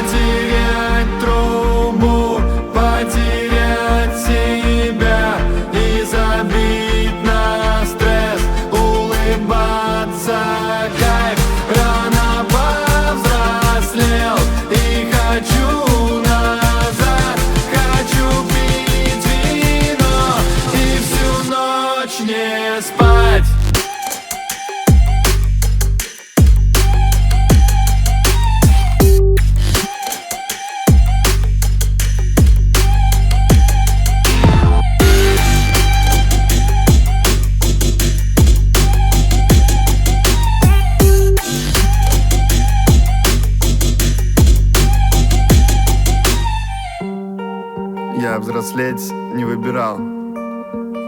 потерять трубу, потерять себя и забить на стресс, улыбаться кайф. Рано повзрослел и хочу назад, хочу пить вино и всю ночь не спать. Я взрослеть не выбирал,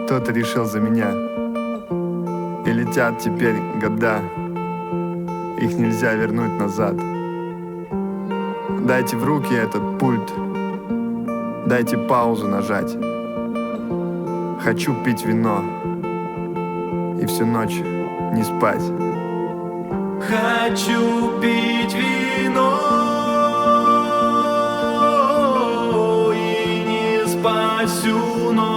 кто-то решил за меня. И летят теперь года, их нельзя вернуть назад. Дайте в руки этот пульт, дайте паузу нажать. Хочу пить вино и всю ночь не спать. Хочу пить вино и не спать всю ночь.